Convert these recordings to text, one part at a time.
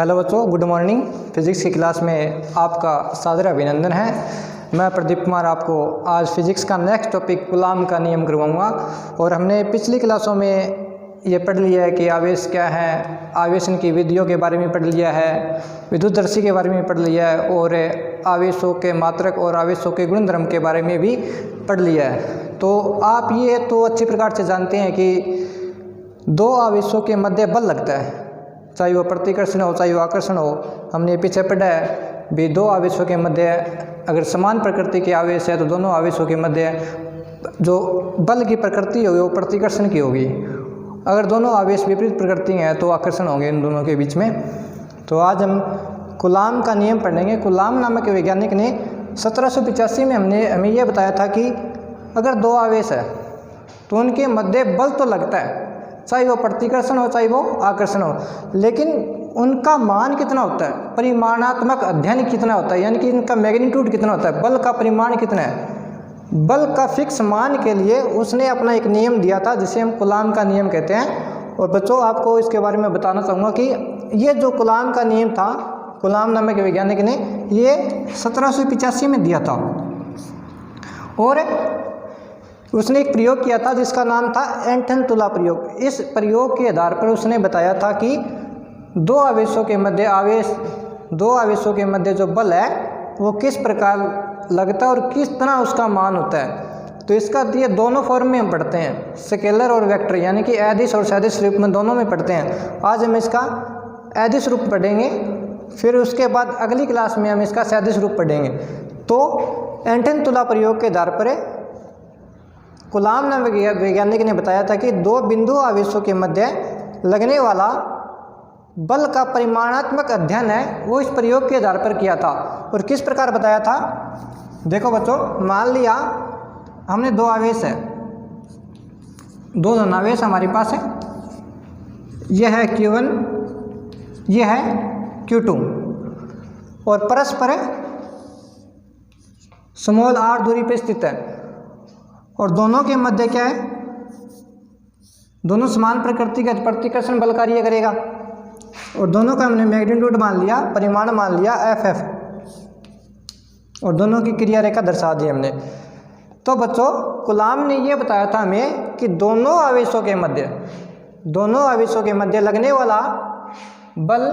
Hello बच्चों, good morning. Physics की class में आपका सादर अभिनंदन है। मैं प्रदीप कुमार आपको आज फिजिक्स का नेक्स्ट टॉपिक कूलॉम का नियम करवाऊंगा। और हमने पिछली क्लासों में ये पढ़ लिया है कि आवेश क्या है, आवेशन की विधियों के बारे में पढ़ लिया है, विद्युतदर्शी के बारे में पढ़ लिया है और आवेशों के मात्रक और आवेशों के गुणधर्म के बारे में भी पढ़ लिया है। तो आप ये तो अच्छी प्रकार से जानते हैं कि दो आवेशों के मध्य बल लगता है, चाहे वो प्रतिकर्षण हो चाहे वो आकर्षण हो। हमने पीछे पढ़ा है भी दो आवेशों के मध्य अगर समान प्रकृति के आवेश है तो दोनों आवेशों के मध्य जो बल की प्रकृति होगी वो प्रतिकर्षण की होगी। अगर दोनों आवेश विपरीत प्रकृति हैं तो आकर्षण होंगे इन दोनों के बीच में। तो आज हम कूलॉम का नियम पढ़ेंगे। कूलॉम नामक वैज्ञानिक ने 1785 में हमें यह बताया था कि अगर दो आवेश है तो उनके मध्य बल तो लगता है, चाहे वो प्रतिकर्षण हो चाहे वो आकर्षण हो, लेकिन उनका मान कितना होता है, परिमाणात्मक अध्ययन कितना होता है, यानी कि इनका मैग्नीट्यूड कितना होता है, बल का परिमाण कितना है। बल का फिक्स मान के लिए उसने अपना एक नियम दिया था जिसे हम कूलॉम का नियम कहते हैं। और बच्चों आपको इसके बारे में बताना चाहूँगा कि ये जो कूलॉम का नियम था, कूलॉम नामक वैज्ञानिक ने ये 1785 में दिया था। और उसने एक प्रयोग किया था जिसका नाम था एंटन तुला प्रयोग। इस प्रयोग के आधार पर उसने बताया था कि दो आवेशों के मध्य जो बल है वो किस प्रकार लगता है और किस तरह उसका मान होता है। तो इसका ये दोनों फॉर्म में हम पढ़ते हैं, स्केलर और वेक्टर, यानी कि अदिश और सदिश रूप में दोनों में पढ़ते हैं। आज हम इसका अदिश रूप पढ़ेंगे, फिर उसके बाद अगली क्लास में हम इसका सदिश रूप पढ़ेंगे। तो एंटन तुला प्रयोग के आधार पर कूलॉम नामक वैज्ञानिक ने बताया था कि दो बिंदु आवेशों के मध्य लगने वाला बल का परिमाणात्मक अध्ययन है वो इस प्रयोग के आधार पर किया था। और किस प्रकार बताया था, देखो बच्चों, मान लिया हमने दो आवेश है, दो धनावेश हमारे पास है, यह है Q1, यह है Q2 और परस्पर स्मॉल r दूरी पर स्थित है। और दोनों के मध्य क्या है, दोनों समान प्रकृति का प्रतिकर्षण बल कार्य करेगा। और दोनों का हमने मैग्नीट्यूड मान लिया, परिमाण मान लिया FF, और दोनों की क्रिया रेखा दर्शा दी हमने। तो बच्चों कूलॉम ने यह बताया था हमें कि दोनों आवेशों के मध्य लगने वाला बल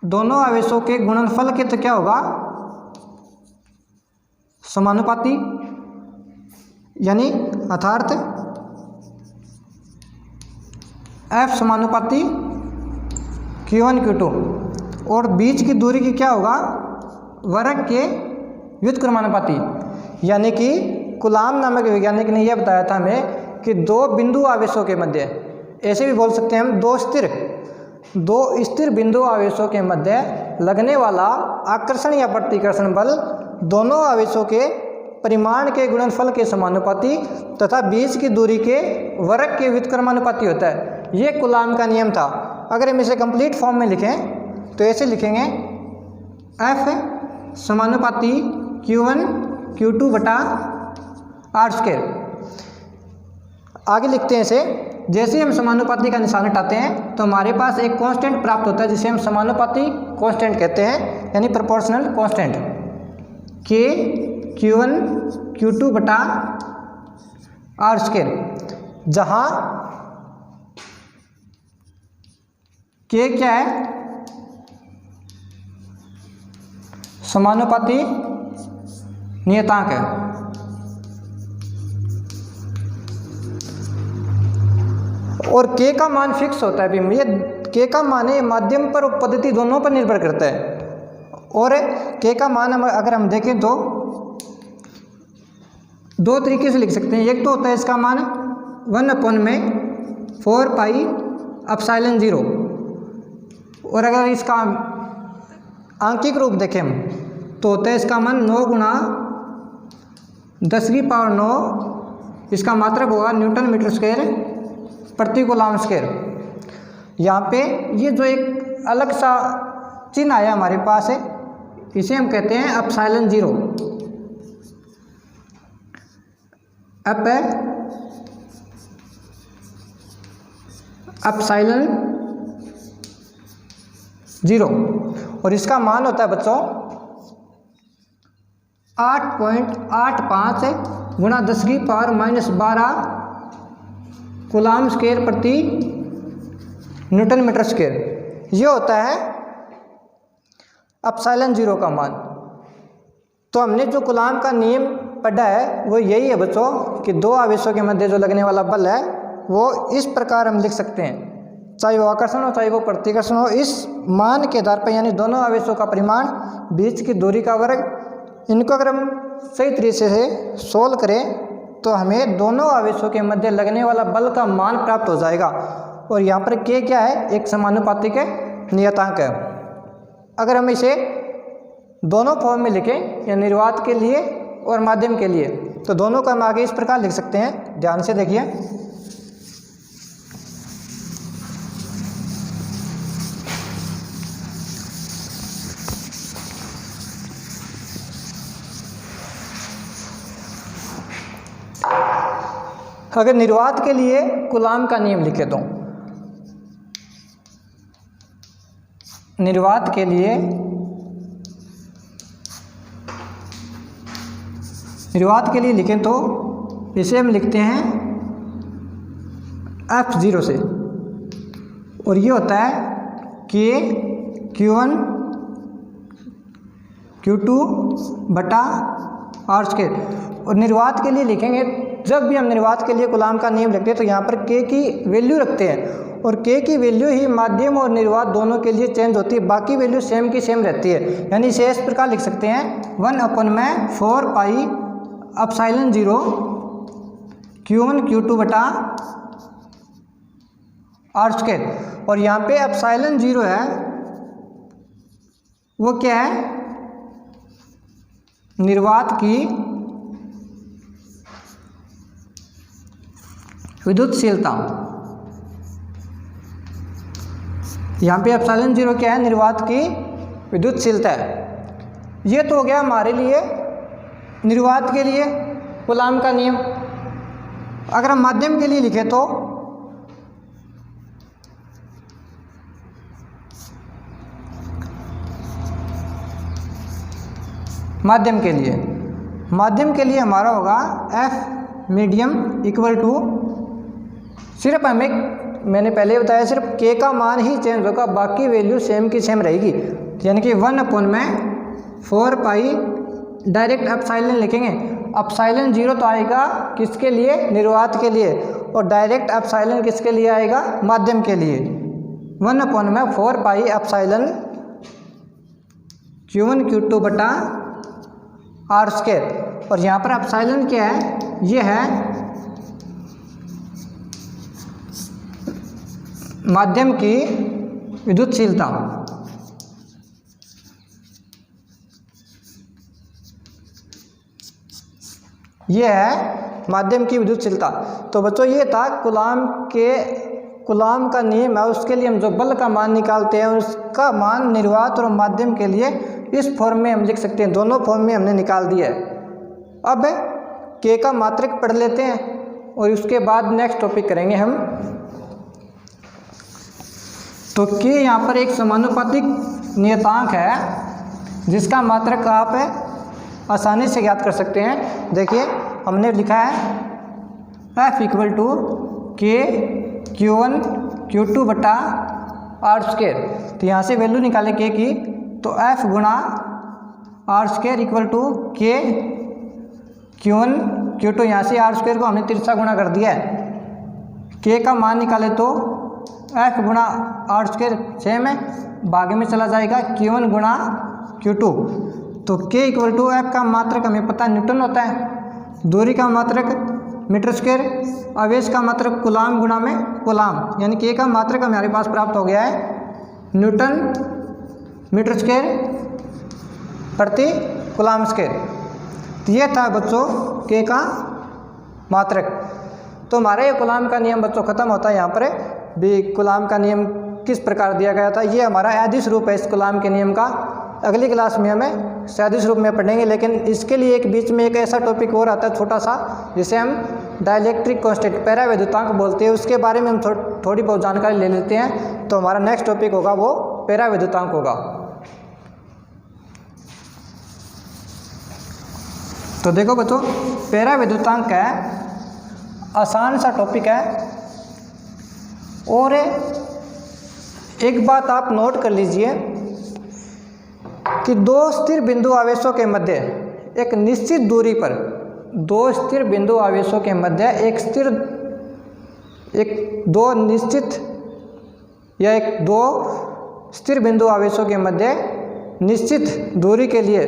दोनों आवेशों के गुणनफल के तो क्या होगा, समानुपाती, यानी अर्थात F समानुपाती Q1 Q2, और बीच की दूरी की क्या होगा, वर्ग के व्युत्क्रमानुपाती। यानी कि कूलॉम नामक वैज्ञानिक ने यह बताया था हमें कि दो बिंदु आवेशों के मध्य, ऐसे भी बोल सकते हैं हम, दो स्थिर बिंदु आवेशों के मध्य लगने वाला आकर्षण या प्रतिकर्षण बल दोनों आवेशों के परिमाण के गुणनफल के समानुपाती तथा बीच की दूरी के वर्ग के व्युत्क्रमानुपाती होता है। ये कूलॉम का नियम था। अगर हम इसे कंप्लीट फॉर्म में लिखें तो ऐसे लिखेंगे, F समानुपाती Q1 Q2 बटा R स्क्वायर। आगे लिखते हैं इसे, जैसे हम समानुपाती का निशान हटाते हैं तो हमारे पास एक कांस्टेंट प्राप्त होता है जिसे हम समानुपाती कांस्टेंट कहते हैं, यानी proportional constant, K Q1 Q2 बटा R स्क्वायर, जहाँ K क्या है, समानुपाती नियतांक है। और K का मान फिक्स होता है। ये K का मान है माध्यम पर और पद्धति दोनों पर निर्भर करता है। और K का मान अगर हम देखें तो दो तरीके से लिख सकते हैं। एक तो होता है इसका मान 1/4 पाई एप्सिलॉन 0, और अगर इसका आंकिक रूप देखें हम तो होता है इसका मान 9 गुणा 10⁹, इसका मात्रक होगा न्यूटन मीटर स्क्वायर प्रति कूलॉम स्क्वायर। यहाँ पे ये जो एक अलग सा चिन्ह आया हमारे पास है, इसे हम कहते हैं एप्सिलॉन 0। एप्सिलॉन 0 और इसका मान होता है बच्चों 8.85 गुणा 10⁻⁻12 कूलाम स्क्वायर प्रति न्यूटन मीटर स्क्वायर। ये होता है एप्सिलॉन 0 का मान। तो हमने जो कूलाम का नियम पढ़ा है वो यही है बच्चों कि दो आवेशों के मध्य जो लगने वाला बल है वो इस प्रकार हम लिख सकते हैं, चाहे वो आकर्षण हो चाहे वो प्रतिकर्षण हो। इस मान के आधार पर यानी दोनों आवेशों का परिमाण, बीच की दूरी का वर्ग, इनको अगर हम सही तरीके से सोल्व करें तो हमें दोनों आवेशों के मध्य लगने वाला बल का मान प्राप्त हो जाएगा। और यहाँ पर के क्या है, एक समानुपातिक नियतांक है। अगर हम इसे दोनों फॉर्म में लिखें या निर्वात के लिए और माध्यम के लिए, तो दोनों को हम आगे इस प्रकार लिख सकते हैं। ध्यान से देखिए, अगर निर्वात के लिए कूलाम का नियम लिखे तो निर्वात के लिए लिखें तो इसे हम लिखते हैं F0 से, और ये होता है K Q1 Q2 बटा R स्क्वायर। और निर्वात के लिए लिखेंगे, जब भी हम निर्वात के लिए कूलाम का नियम लिखते हैं तो यहाँ पर K की वैल्यू रखते हैं, और K की वैल्यू ही माध्यम और निर्वात दोनों के लिए चेंज होती है, बाकी वैल्यू सेम की सेम रहती है। यानी इसे इस प्रकार लिख सकते हैं 1/4 पाई एप्सिलॉन 0 Q1 Q2 बटा R स्क्वायर। और यहाँ पे एप्सिलॉन 0 है वो क्या है, निर्वात की विद्युतशीलता। यहाँ पे एप्सिलॉन 0 क्या है, निर्वात की विद्युतशीलता है। ये तो हो गया हमारे लिए निर्वात के लिए कूलाम का नियम। अगर हम माध्यम के लिए लिखें तो माध्यम के लिए हमारा होगा F मीडियम इक्वल टू, सिर्फ हमें, मैंने पहले बताया, सिर्फ K का मान ही चेंज होगा, बाकी वैल्यू सेम की सेम रहेगी। यानी कि 1/4 पाई, डायरेक्ट एप्सिलॉन लिखेंगे, एप्सिलॉन 0 तो आएगा किसके लिए, निर्वात के लिए, और डायरेक्ट एप्सिलॉन किसके लिए आएगा, माध्यम के लिए। 1/4 पाई एप्सिलॉन Q1 Q2 बटा R स्क्वायर। और यहाँ पर एप्सिलॉन क्या है, ये है माध्यम की विद्युतशीलता। ये है माध्यम की विद्युतशीलता। तो बच्चों ये था कूलाम का नियम है, उसके लिए हम जो बल का मान निकालते हैं उसका मान निर्वात और माध्यम के लिए इस फॉर्म में हम लिख सकते हैं। दोनों फॉर्म में हमने निकाल दिया है। अब K का मात्रक पढ़ लेते हैं और उसके बाद नेक्स्ट टॉपिक करेंगे हम। तो K यहाँ पर एक समानुपातिक नियतांक है जिसका मात्रक आप आसानी से ज्ञात कर सकते हैं। देखिए हमने लिखा है F equal to K Q1 Q2 बटा R स्क्वायर। तो यहाँ से वैल्यू निकालें K की, तो F गुणा R square equal to K Q1 Q2, यहाँ से R स्क्वायर को हमने तिरछा गुणा कर दिया है। K का मान निकाले तो F गुणा R स्क्वायर सेम है, भागे में चला जाएगा Q1 गुणा Q2। तो K इक्वल टू F का मात्रक हमें पता न्यूटन होता है, दूरी का मात्रक मीटर स्क्वायर, आवेश का मात्रक कूलाम गुणा में कूलाम, यानी K का मात्रक हमारे पास प्राप्त हो गया है न्यूटन मीटर स्क्वायर प्रति कूलाम स्क्वायर। तो ये था बच्चों K का मात्रक। तो हमारा ये कूलाम का नियम बच्चों खत्म होता है। यहाँ पर भी कूलाम का नियम किस प्रकार दिया गया था, ये हमारा अदिश रूप है इस कूलाम के नियम का। अगली क्लास में हमें सदिश रूप में पढ़ेंगे, लेकिन इसके लिए एक बीच में एक ऐसा टॉपिक और आता है छोटा सा, जिसे हम डाइलेक्ट्रिक कांस्टेंट परावैद्युतांक बोलते हैं। उसके बारे में हम थोड़ी बहुत जानकारी ले लेते हैं। तो हमारा नेक्स्ट टॉपिक होगा वो पैरा विद्युतांक होगा। तो देखो बच्चों, पैरा विद्युतांक है आसान सा टॉपिक है। और एक बात आप नोट कर लीजिए कि दो स्थिर बिंदु आवेशों के मध्य एक निश्चित दूरी पर, दो स्थिर बिंदु आवेशों के मध्य दो स्थिर बिंदु आवेशों के मध्य निश्चित दूरी के लिए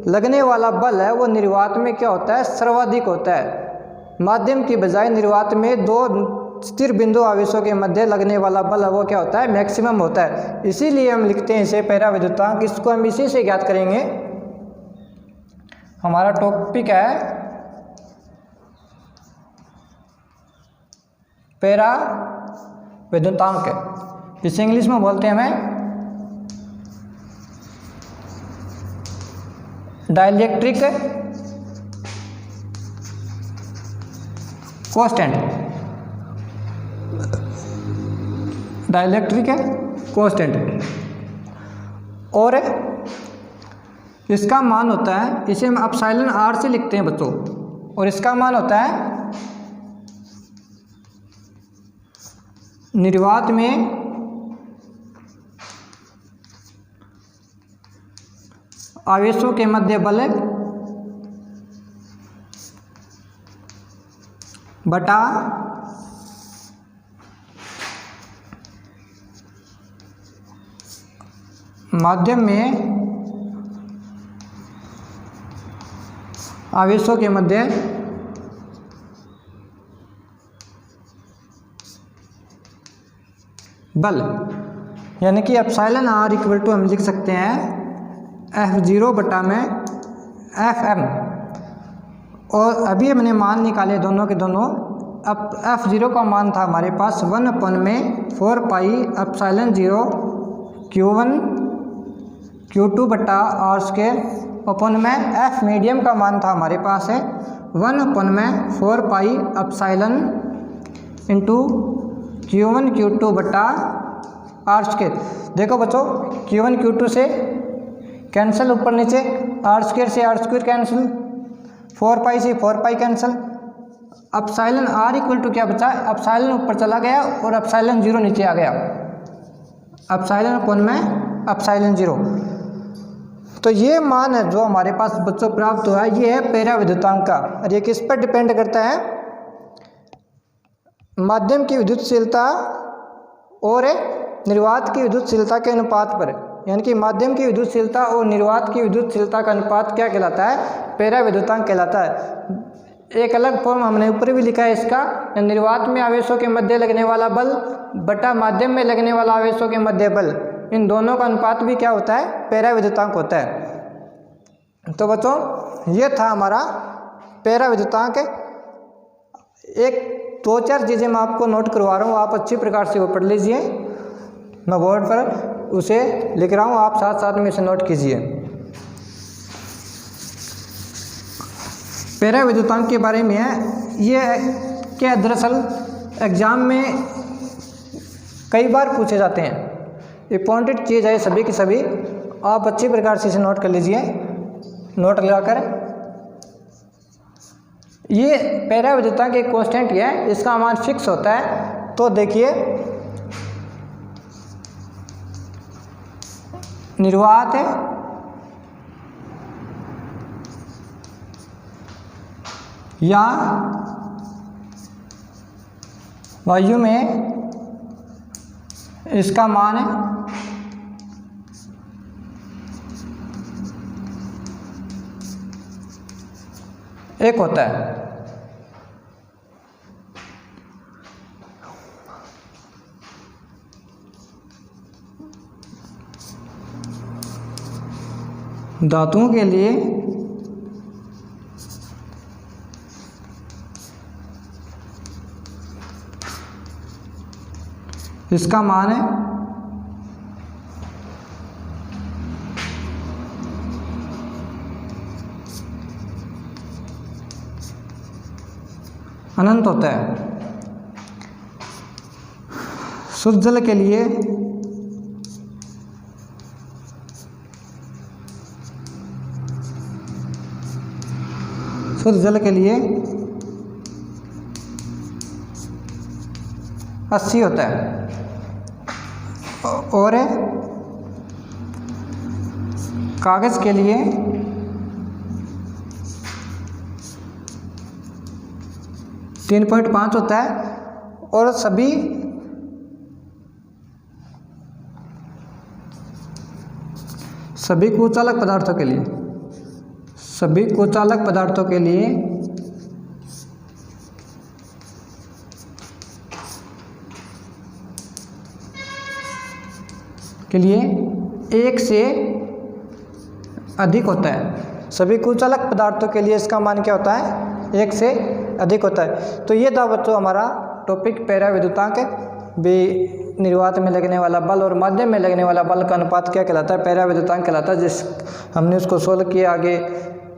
लगने वाला बल है वो निर्वात में क्या होता है, सर्वाधिक होता है। माध्यम की बजाय निर्वात में दो स्थिर बिंदु आवेशों के मध्य लगने वाला बल है वो क्या होता है, मैक्सिमम होता है। इसीलिए हम लिखते हैं इसे पैरा विद्युतांक। इसको हम इसी से ज्ञात करेंगे। हमारा टॉपिक है पैरा विद्युतांक, इसे इंग्लिश में बोलते हैं हमें डाइलेक्ट्रिक कांस्टेंट, डाइलेक्ट्रिक कांस्टेंट। और इसका मान होता है, इसे हम एप्सिलॉन आर से लिखते हैं बच्चों, और इसका मान होता है निर्वात में आवेशों के मध्य बल बटा माध्यम में आवेशों के मध्य बल, यानी कि एप्सिलॉन आर इक्वल टू हम लिख सकते हैं F0 बटा में FM। और अभी हमने मान निकाले दोनों के दोनों। अब F0 का मान था हमारे पास 1/4 पाई एप्सिलॉन 0 Q1 Q2 बटा आर स्क्वायर अपन में F मीडियम का मान था हमारे पास है 1/4 pi epsilon into Q1 Q2 बटा आर स्क्वायर। देखो बच्चों, Q1 Q2 से कैंसिल ऊपर नीचे, आर स्क्वायर से आर स्क्वायर कैंसिल, 4 पाई से 4 pi cancel. Epsilon R equal to क्या बचा, एप्सिलॉन ऊपर चला गया और एप्सिलॉन 0 नीचे आ गया, एप्सिलॉन अपन में एप्सिलॉन 0। तो ये मान है जो हमारे पास बच्चों प्राप्त हुआ है, ये है पैरा विद्युतांक का। और ये किस पर डिपेंड करता है, माध्यम की विद्युतशीलता और निर्वात की विद्युतशीलता के अनुपात पर। यानी कि माध्यम की विद्युतशीलता और निर्वात की विद्युतशीलता का अनुपात क्या कहलाता है, पैरा विद्युतांक कहलाता है। एक अलग फॉर्म हमने ऊपर भी लिखा है इसका, निर्वात में आवेशों के मध्य लगने वाला बल बटा माध्यम में लगने वाला आवेशों के मध्य बल, इन दोनों का अनुपात भी क्या होता है, पैरा विद्युतांक होता है। तो बच्चों ये था हमारा पैरा विद्युतांक। एक 2-4 चीज़ें मैं आपको नोट करवा रहा हूँ, आप अच्छी प्रकार से वो पढ़ लीजिए। मैं बोर्ड पर उसे लिख रहा हूँ, आप साथ साथ में इसे नोट कीजिए। पैरा विद्युतांक के बारे में है ये क्या, दरअसल एग्जाम में कई बार पूछे जाते हैं, इंपॉर्टेंट चीज़ है सभी की सभी। आप अच्छी प्रकार से इसे नोट कर लीजिए, नोट लगाकर। ये पैरा विद्युतांक एक कांस्टेंट है, इसका मान फिक्स होता है। तो देखिए निर्वात या वायु में इसका मान एक होता है। धातुओं के लिए इसका मान है अनंत होता है। शुद्ध जल के लिए शुद्ध जल के लिए 80 होता है और कागज़ के लिए 3.5 होता है और सभी कुचालक पदार्थों के लिए एक से अधिक होता है। सभी कुचालक पदार्थों के लिए इसका मान क्या होता है? 1 से अधिक होता है। तो ये था बच्चों हमारा टॉपिक पैरा विद्युतांक भी निर्वात में लगने वाला बल और माध्यम में लगने वाला बल का अनुपात क्या कहलाता है? पैरा विद्युतांक कहलाता है। जिस हमने उसको सोल्व किया। आगे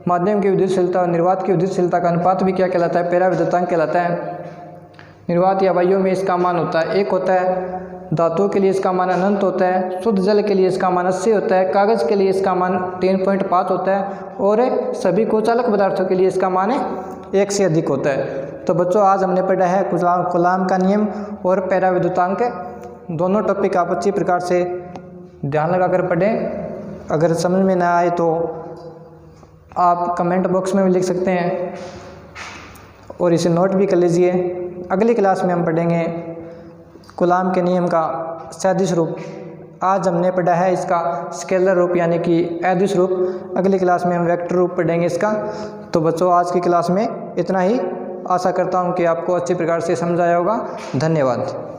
माध्यम की विद्युतशीलता और निर्वात की विद्युतशीलता का अनुपात भी क्या कहलाता है? पैरा विद्युतांक कहलाता है। निर्वात या वायु में इसका मान होता है 1 होता है। धातुओं के लिए इसका मान अनंत होता है। शुद्ध जल के लिए इसका मान 80 होता है। कागज़ के लिए इसका मान 3.5 होता है और सभी कुचालक पदार्थों के लिए इसका मान 1 से अधिक होता है। तो बच्चों आज हमने पढ़ा है कूलाम का नियम और पैरा विद्युतांक। दोनों टॉपिक आप अच्छी प्रकार से ध्यान लगाकर पढ़ें। अगर समझ में ना आए तो आप कमेंट बॉक्स में भी लिख सकते हैं और इसे नोट भी कर लीजिए। अगली क्लास में हम पढ़ेंगे कूलाम के नियम का सदिश रूप। आज हमने पढ़ा है इसका स्केलर रूप यानी कि अदिश रूप। अगली क्लास में हम वेक्टर रूप पढ़ेंगे इसका। तो बच्चों आज की क्लास में इतना ही। आशा करता हूँ कि आपको अच्छी प्रकार से समझ आया होगा। धन्यवाद।